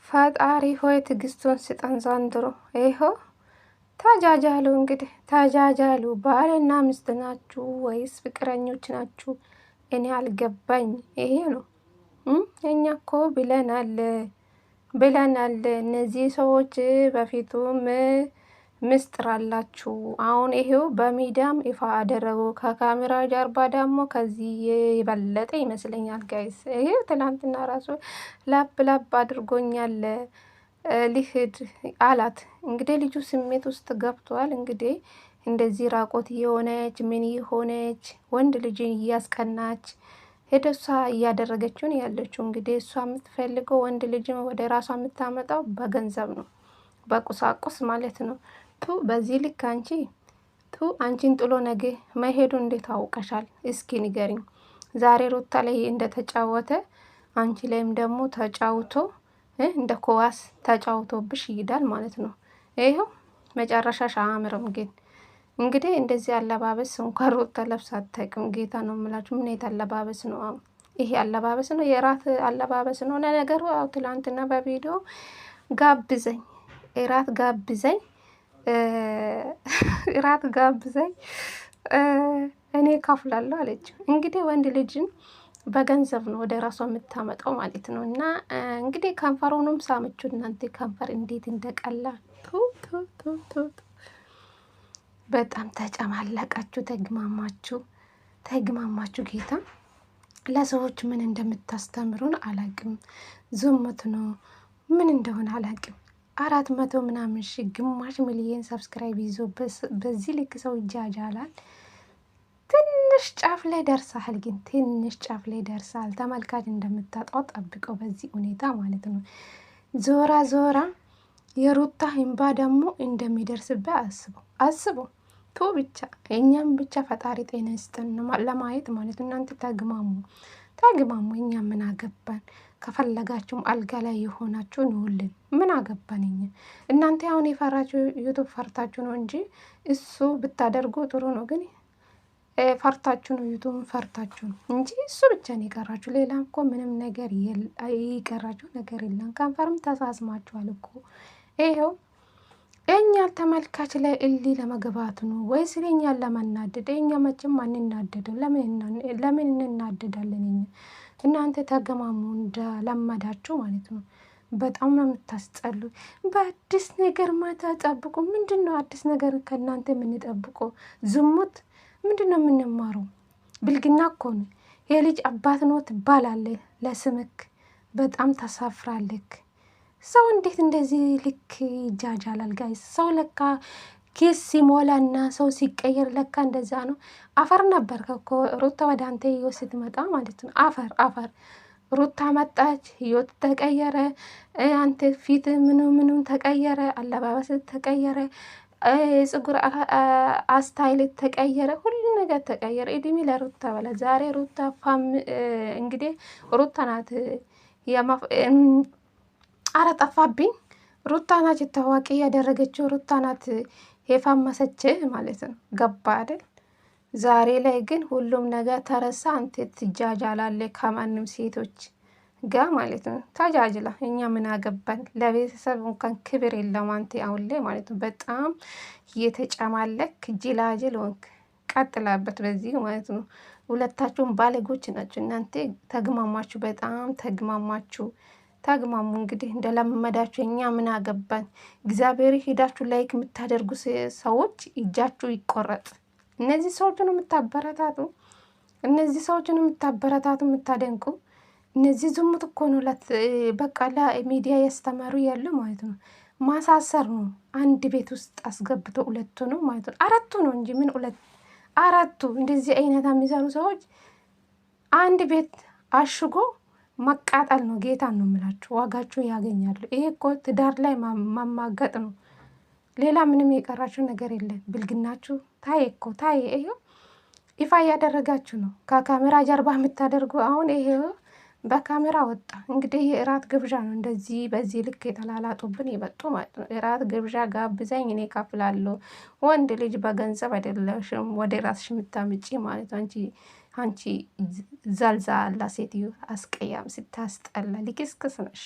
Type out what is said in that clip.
ፈጣሪ ሆይ ትዕግስቱን ስጠን ዘንድሮ። ይኸው ተጃጃሉ፣ እንግዲህ ተጃጃሉ። ባልና ሚስት ናችሁ ወይስ ፍቅረኞች ናችሁ? እኔ አልገባኝ። ይሄ ነው እኛ እኮ ብለናል። እነዚህ ሰዎች በፊቱም ምስጢር አላችሁ። አሁን ይሄው በሚዲያም ይፋ አደረጉ። ከካሜራ ጀርባ ደግሞ ከዚህ የበለጠ ይመስለኛል ጋይስ። ይሄው ትናንትና ራሱ ላብ አድርጎኛል። ሊሄድ አላት እንግዲህ ልጁ ስሜት ውስጥ ገብቷል። እንግዲህ እንደዚህ ራቆት የሆነች ምን የሆነች ወንድ ልጅን እያስቀናች ሄደሷ እያደረገችውን ያለችው። እንግዲህ እሷ የምትፈልገው ወንድ ልጅን ወደ ራሷ የምታመጣው በገንዘብ ነው፣ በቁሳቁስ ማለት ነው። በዚህ ልክ አንቺን ጥሎ ነገ መሄዱ እንዴት አውቀሻል? እስኪ ንገሪኝ። ዛሬ ሩታ ላይ እንደተጫወተ አንቺ ላይም ደግሞ ተጫውቶ እንደ ኮዋስ ተጫውቶብሽ ይሄዳል ማለት ነው። ይኸው መጨረሻሽ አያምርም። ግን እንግዲህ እንደዚህ አለባበስ እንኳን ሩታ ለብሳ አታውቅም። ጌታ ነው የምላችሁ። ምን አይነት አለባበስ ነው? ይሄ አለባበስ ነው? የራት አለባበስ ነው? ለነገሩ አው ትላንትና በቪዲዮ ጋብዘኝ እራት ጋብዘኝ እኔ ከፍላለሁ አለች። እንግዲህ ወንድ ልጅን በገንዘብ ነው ወደ ራሷ የምታመጣው ማለት ነው። እና እንግዲህ ከንፈሩንም ሳምቹ። እናንተ ከንፈር እንዴት እንደቀላ በጣም ተጨማለቃችሁ፣ ተግማማችሁ። ጌታ ለሰዎች ምን እንደምታስተምሩን አላቅም። ዝሙት ነው ምን እንደሆነ አላቅም። 400 ምናምን ሺህ ግማሽ ሚሊየን ሰብስክራይብ ይዞ በዚህ ልክ ሰው ይጃጃላል። ትንሽ ጫፍ ላይ ደርሳል። ግን ትንሽ ጫፍ ላይ ደርሳል። ተመልካች እንደምታጣው ጠብቀው በዚህ ሁኔታ ማለት ነው። ዞራ የሩታ እንባ ደግሞ እንደሚደርስበት አስበው። ብቻ እኛም ብቻ ፈጣሪ ጤና ይስጠን ለማየት ማለት ነው። እናንተ ተግማሙ። እኛ ምን አገባን? ከፈለጋችሁም አልጋ ላይ የሆናችሁ ንውልን፣ ምን አገባን እኛ። እናንተ አሁን የፈራችሁ ዩቱብ ፈርታችሁ ነው እንጂ እሱ ብታደርጉ ጥሩ ነው። ግን ፈርታችሁ ነው፣ ዩቱብ ፈርታችሁ ነው እንጂ እሱ ብቻ ነው የቀራችሁ። ሌላ እኮ ምንም ነገር የቀራችሁ ነገር የለም። ከንፈርም ተሳስማችኋል እኮ። ይኸው እኛ ተመልካች ላይ ለመግባት ነው ወይስ እኛን ለመናደድ? እኛ መቼም አንናደድም። ለምን እንናደዳለን? እናንተ ተገማሙ እንደለመዳችሁ ማለት ነው። በጣም ነው የምታስጠሉ። በአዲስ ነገር ማታ ጠብቁ። ምንድን ነው አዲስ ነገር ከእናንተ የምንጠብቀው? ዝሙት ምንድን ነው የምንማረው? ብልግና እኮ ነው። የልጅ አባት ነው ትባላለህ ለስምክ። በጣም ተሳፍራለክ። ሰው እንዴት እንደዚህ ልክ ይጃጃላል ጋይስ? ሰው ለካ ኬስ ሲሞላና ሰው ሲቀየር ለካ እንደዛ ነው። አፈር ነበር እኮ ሩታ ወደ አንተ ህይወት ስትመጣ ማለት ነው። አፈር ሩታ መጣች፣ ህይወት ተቀየረ። አንተ ፊት ምኑም ተቀየረ፣ አለባበስ ተቀየረ፣ የጽጉር አስታይል ተቀየረ፣ ሁሉ ነገር ተቀየረ። እድሜ ለሩታ በለ። ዛሬ ሩታ እንግዲህ ሩታ ናት አረ ጠፋብኝ። ሩታ ናት ታዋቂ ያደረገችው። ሩታ ናት የፋመሰች ማለት ነው። ገባ አይደል? ዛሬ ላይ ግን ሁሉም ነገር ተረሳ። አንተ ትጃጃላለህ ከማንም ሴቶች ጋር ማለት ነው። ተጃጅላ እኛ ምን አገባን? ለቤተሰብ እንኳን ክብር የለም አንተ አሁን ላይ ማለት ነው። በጣም እየተጨማለክ ጅላጅል ወንክ። ቀጥላበት በዚህ ማለት ነው። ሁለታችሁም ባለጎች ናችሁ እናንተ። ተግማማችሁ፣ በጣም ተግማማችሁ። እንግዲህ እንደለመዳችሁ እኛ ምን አገባን? እግዚአብሔር ሄዳችሁ ላይክ የምታደርጉ ሰዎች እጃችሁ ይቆረጥ። እነዚህ ሰዎችን የምታበረታቱ የምታደንቁ እነዚህ ዝሙት እኮ ነው። በቃ ለሚዲያ ያስተማሩ ያሉ ማለት ነው። ማሳሰር ነው። አንድ ቤት ውስጥ አስገብቶ ሁለቱ ነው ማለት ነው። አራቱ ነው እንጂ ምን አራቱ። እንደዚህ አይነት የሚሰሩ ሰዎች አንድ ቤት አሽጎ መቃጠል ነው። ጌታን ነው የምላችሁ። ዋጋችሁ ያገኛሉ። ይሄ እኮ ትዳር ላይ ማማገጥ ነው። ሌላ ምንም የቀራችሁ ነገር የለም። ብልግናችሁ ታየ። ይሄው ይፋ እያደረጋችሁ ነው። ከካሜራ ጀርባ የምታደርጉ አሁን ይሄው በካሜራ ወጣ። እንግዲህ የእራት ግብዣ ነው። እንደዚህ በዚህ ልክ የተላላጡብን የመጡ ማለት ነው። እራት ግብዣ ጋብዘኝ እኔ ከፍላለሁ። ወንድ ልጅ በገንዘብ አይደለሽም ወደ ራስሽ የምታምጪ ማለት ነው። አንቺ ዘልዛላ ሴትዮ፣ አስቀያም፣ ስታስጠላ ልክስክስ ነሽ።